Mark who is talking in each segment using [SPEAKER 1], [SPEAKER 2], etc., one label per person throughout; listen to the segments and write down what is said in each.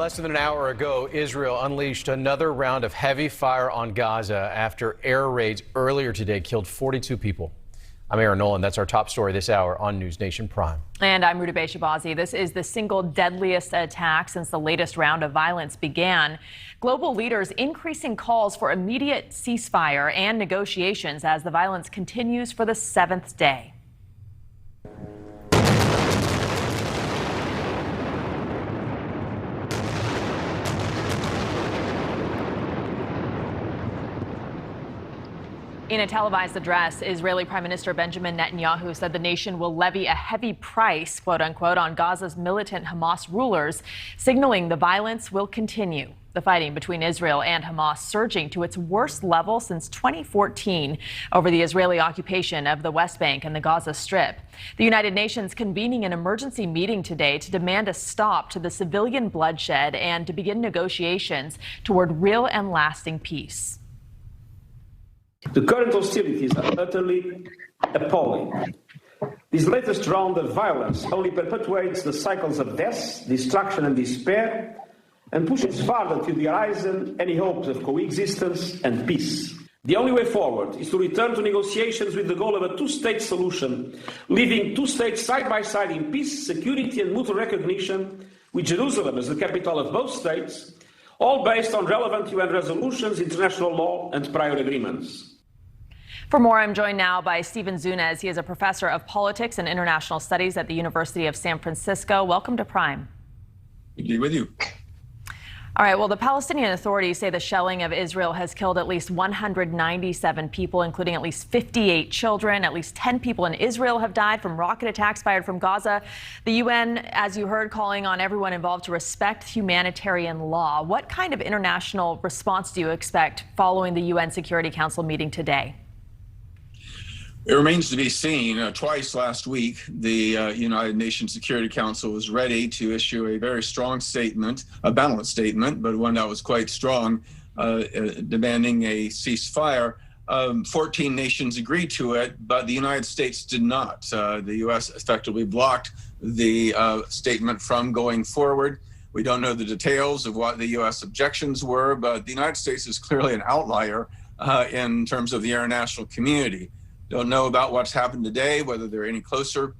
[SPEAKER 1] Less than an hour ago, Israel unleashed another round of heavy fire on Gaza after air raids earlier today killed 42 people. I'm Aaron Nolan. That's our top story this hour on NewsNation Prime.
[SPEAKER 2] And I'm Ruta Shabazi. This is the single deadliest attack since the latest round of violence began. Global leaders increasing calls for immediate ceasefire and negotiations as the violence continues for the 7th day. In a televised address, Israeli Prime Minister Benjamin Netanyahu said the nation will levy a heavy price, quote unquote, on Gaza's militant Hamas rulers, signaling the violence will continue. The fighting between Israel and Hamas surging to its worst level since 2014 over the Israeli occupation of the West Bank and the Gaza Strip. The United Nations convening an emergency meeting today to demand a stop to the civilian bloodshed and to begin negotiations toward real and lasting peace.
[SPEAKER 3] The current hostilities are utterly appalling. This latest round of violence only perpetuates the cycles of death, destruction and despair, and pushes farther to the horizon any hopes of coexistence and peace. The only way forward is to return to negotiations with the goal of a two-state solution, leaving two states side by side in peace, security and mutual recognition, with Jerusalem as the capital of both states, all based on relevant UN resolutions, international law and prior agreements.
[SPEAKER 2] For more, I'm joined now by Stephen Zunes. He is a professor of politics and international studies at the University of San Francisco. Welcome to Prime.
[SPEAKER 4] Good to be with you.
[SPEAKER 2] All right, well, the Palestinian Authorities say the shelling of Israel has killed at least 197 people, including at least 58 children. At least 10 people in Israel have died from rocket attacks fired from Gaza. The UN, as you heard, calling on everyone involved to respect humanitarian law. What kind of international response do you expect following the UN Security Council meeting today?
[SPEAKER 4] It remains to be seen. Twice last week, the United Nations Security Council was ready to issue a very strong statement, a balanced statement, but one that was quite strong, demanding a ceasefire. 14 nations agreed to it, but the United States did not. The U.S. effectively blocked the statement from going forward. We don't know the details of what the U.S. objections were, but the United States is clearly an outlier in terms of the international community. Don't know about what's happened today, whether they're any closer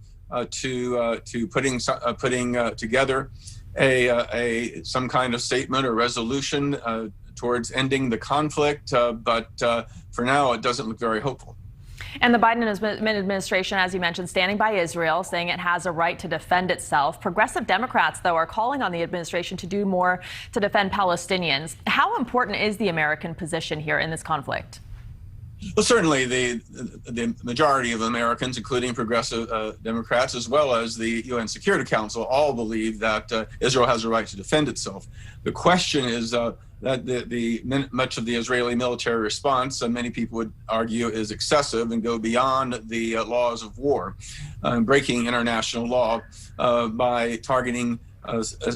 [SPEAKER 4] to putting together some kind of statement or resolution towards ending the conflict. But for now, it doesn't look very hopeful.
[SPEAKER 2] And the Biden administration, as you mentioned, standing by Israel, saying it has a right to defend itself. Progressive Democrats, though, are calling on the administration to do more to defend Palestinians. How important is the American position here in this conflict?
[SPEAKER 4] Well, certainly the majority of Americans, including progressive Democrats, as well as the UN Security Council, all believe that Israel has a right to defend itself. The question is that much of the Israeli military response, many people would argue, is excessive and go beyond the laws of war, breaking international law by targeting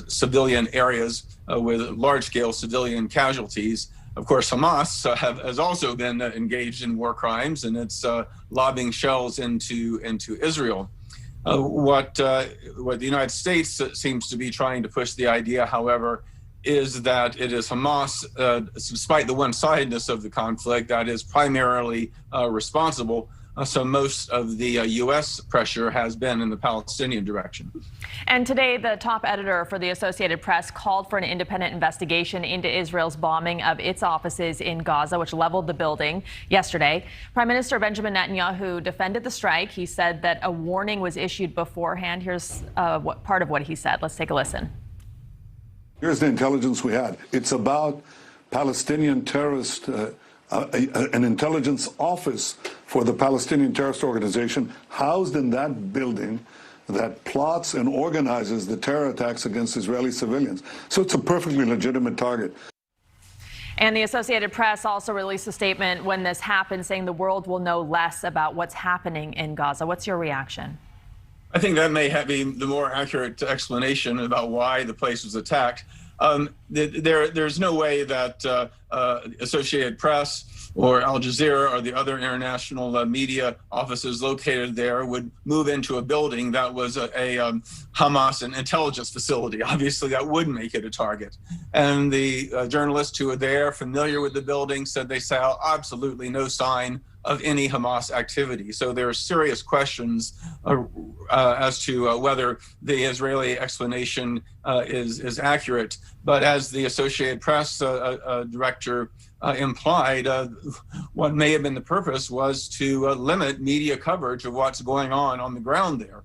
[SPEAKER 4] civilian areas with large-scale civilian casualties. Of course, Hamas has also been engaged in war crimes, and it's lobbing shells into Israel. What the United States seems to be trying to push the idea, however, is that it is Hamas, despite the one-sidedness of the conflict, that is primarily responsible. So most of the U.S. pressure has been in the Palestinian direction.
[SPEAKER 2] And today, the top editor for the Associated Press called for an independent investigation into Israel's bombing of its offices in Gaza, which leveled the building yesterday. Prime Minister Benjamin Netanyahu defended the strike. He said that a warning was issued beforehand. Here's part of what he said. Let's take a listen.
[SPEAKER 5] Here's the intelligence we had. It's about Palestinian terrorist an intelligence office for the Palestinian terrorist organization housed in that building that plots and organizes the terror attacks against Israeli civilians. So it's a perfectly legitimate target.
[SPEAKER 2] And the Associated Press also released a statement when this happened, saying the world will know less about what's happening in Gaza. What's your reaction?
[SPEAKER 4] I think that may be the more accurate explanation about why the place was attacked. There's no way that Associated Press or Al Jazeera or the other international media offices located there would move into a building that was a Hamas and intelligence facility. Obviously, that would make it a target. And the journalists who were there, familiar with the building, said they saw absolutely no sign of any Hamas activity. So there are serious questions as to whether the Israeli explanation is accurate. But as the Associated Press director implied, what may have been the purpose was to limit media coverage of what's going on the ground there.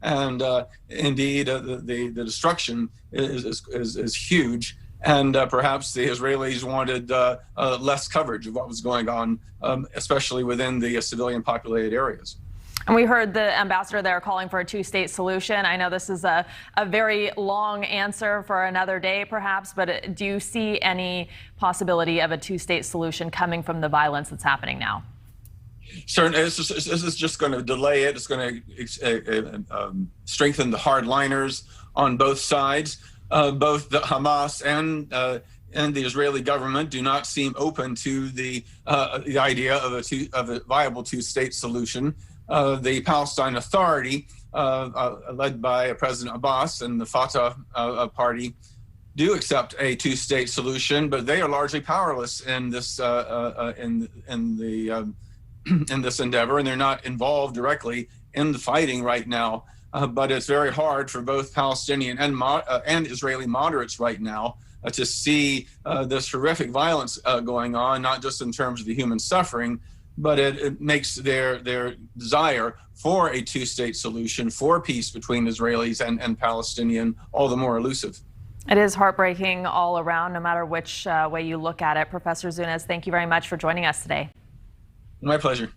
[SPEAKER 4] And indeed, the destruction is huge. And perhaps the Israelis wanted less coverage of what was going on, especially within the civilian populated areas.
[SPEAKER 2] And we heard the ambassador there calling for a two-state solution. I know this is a very long answer for another day, perhaps, but do you see any possibility of a two-state solution coming from the violence that's happening now?
[SPEAKER 4] Certainly, this is just going to delay it. It's going to strengthen the hardliners on both sides. Both the Hamas and the Israeli government do not seem open to the idea of a viable two-state solution. The Palestine Authority, led by President Abbas and the Fatah party, do accept a two-state solution, but they are largely powerless in this in this endeavor, and they're not involved directly in the fighting right now. But it's very hard for both Palestinian and Israeli moderates right now to see this horrific violence going on, not just in terms of the human suffering, but it makes their desire for a two-state solution, for peace between Israelis and Palestinian, all the more elusive.
[SPEAKER 2] It is heartbreaking all around, no matter which way you look at it. Professor Zunes, thank you very much for joining us today.
[SPEAKER 4] My pleasure.